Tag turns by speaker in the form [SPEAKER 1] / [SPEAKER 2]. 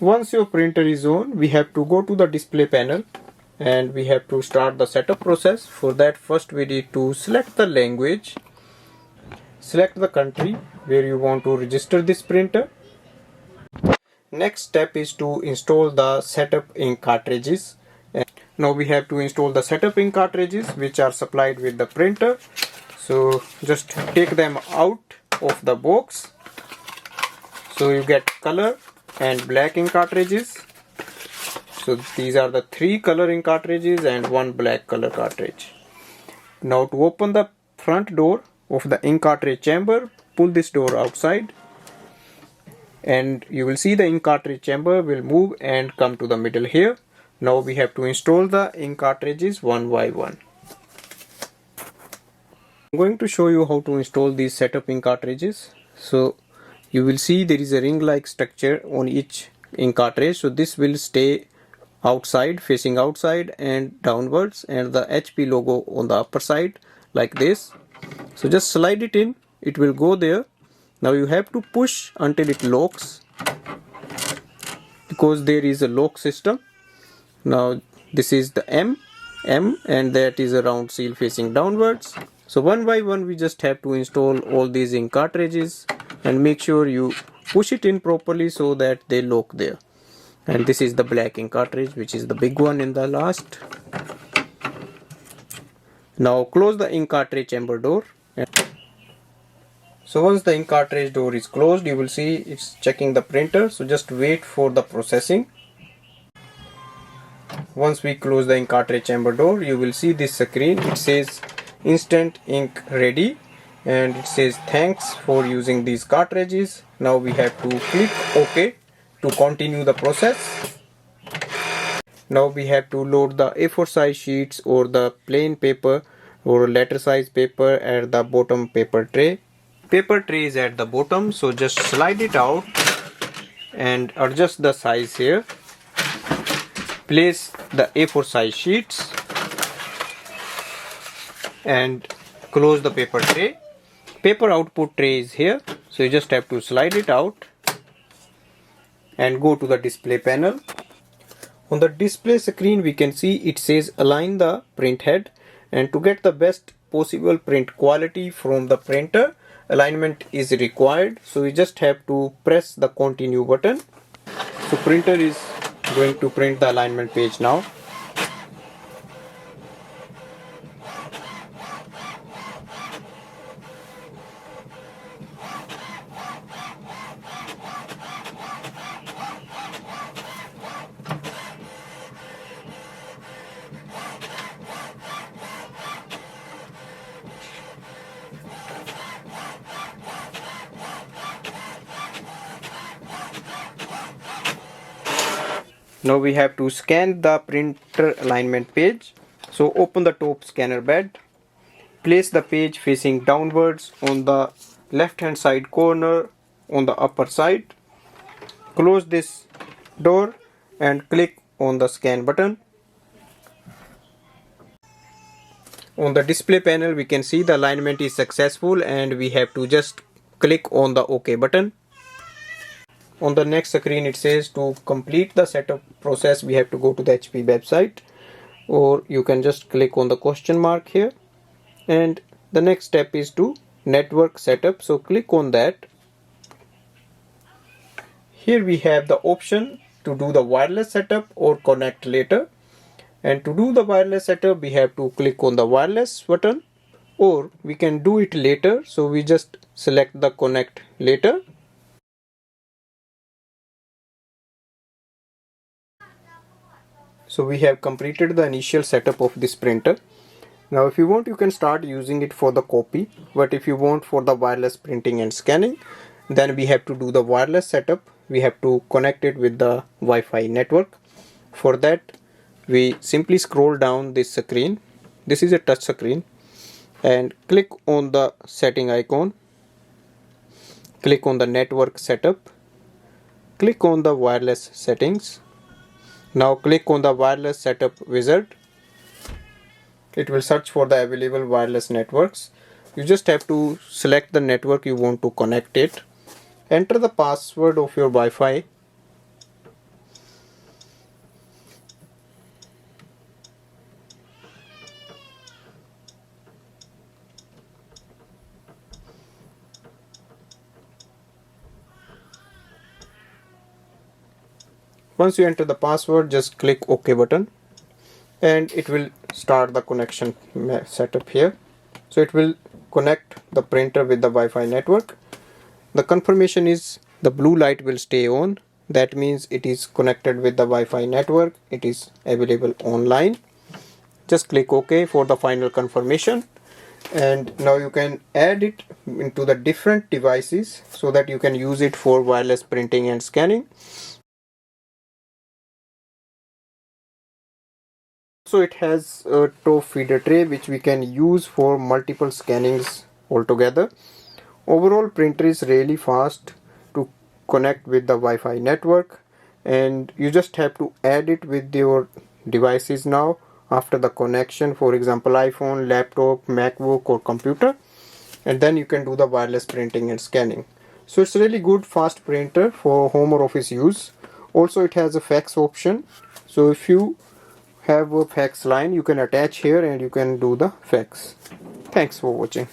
[SPEAKER 1] Once your printer is on, we have to go to the display panel and we have to start the setup process. For that, first we need to select the language, select the country where you want to register this printer. Next step is to install the setup ink cartridges. Now we have to install the setup ink cartridges which are supplied with the printer. So just take them out of the box. So you get color and black ink cartridges. So these are the 3 color ink cartridges and 1 black color cartridge. Now to open the front door of the ink cartridge chamber, pull this door outside and you will see the ink cartridge chamber will move and come to the middle here. Now we have to install the ink cartridges one by one. I'm going to show you how to install these setup ink cartridges. So you will see there is a ring like structure on each ink cartridge. So this will stay outside, facing outside and downwards, and the HP logo on the upper side like this. So just slide it in, it will go there. Now you have to push until it locks because there is a lock system. Now this is the M and that is a round seal facing downwards. So one by one we just have to install all these ink cartridges and make sure you push it in properly so that they lock there. And this is the black ink cartridge, which is the big one in the last. Now close the ink cartridge chamber door. So once the ink cartridge door is closed, you will see it's checking the printer. So just wait for the processing. Once we close the ink cartridge chamber door, you will see this screen. It says instant ink ready and it says thanks for using these cartridges. Now we have to click OK to continue the process. Now we have to load the A4 size sheets or the plain paper or letter size paper at the bottom paper tray. Paper tray is at the bottom, so just slide it out and adjust the size here. Place the A4 size sheets and close the paper tray. Paper output tray is here, so you just have to slide it out and go to the display panel. On the display screen we can see it says align the print head, and to get the best possible print quality from the printer, alignment is required. So we just have to press the continue button. So printer is going to print the alignment page now. Now we have to scan the printer alignment page. So open the top scanner bed. Place the page facing downwards on the left hand side corner on the upper side. Close this door and click on the scan button. On the display panel we can see the alignment is successful and we have to just click on the OK button. On the next screen it says to complete the setup process we have to go to the HP website, or you can just click on the question mark here, and the next step is to network setup, so click on that. Here we have the option to do the wireless setup or connect later, and to do the wireless setup we have to click on the wireless button, or we can do it later, so we just select the connect later. So we have completed the initial setup of this printer. Now if you want you can start using it for the copy, but if you want for the wireless printing and scanning, then we have to do the wireless setup. We have to connect it with the Wi-Fi network. For that we simply scroll down this screen. This is a touch screen, and click on the setting icon. Click on the network setup. Click on the wireless settings. Now click on the wireless setup wizard. It will search for the available wireless networks. You just have to select the network you want to connect it. Enter the password of your Wi-Fi. Once you enter the password, just click OK button and it will start the connection setup here. So it will connect the printer with the Wi-Fi network. The confirmation is the blue light will stay on. That means it is connected with the Wi-Fi network. It is available online. Just click OK for the final confirmation. And now you can add it into the different devices so that you can use it for wireless printing and scanning. So it has a top feeder tray which we can use for multiple scannings altogether. Overall, printer is really fast to connect with the Wi-Fi network, and you just have to add it with your devices now after the connection, for example iPhone, laptop, MacBook or computer, and then you can do the wireless printing and scanning. So it's really good fast printer for home or office use. Also it has a fax option, so if you have a fax line you can attach here and you can do the fax. Thanks for watching.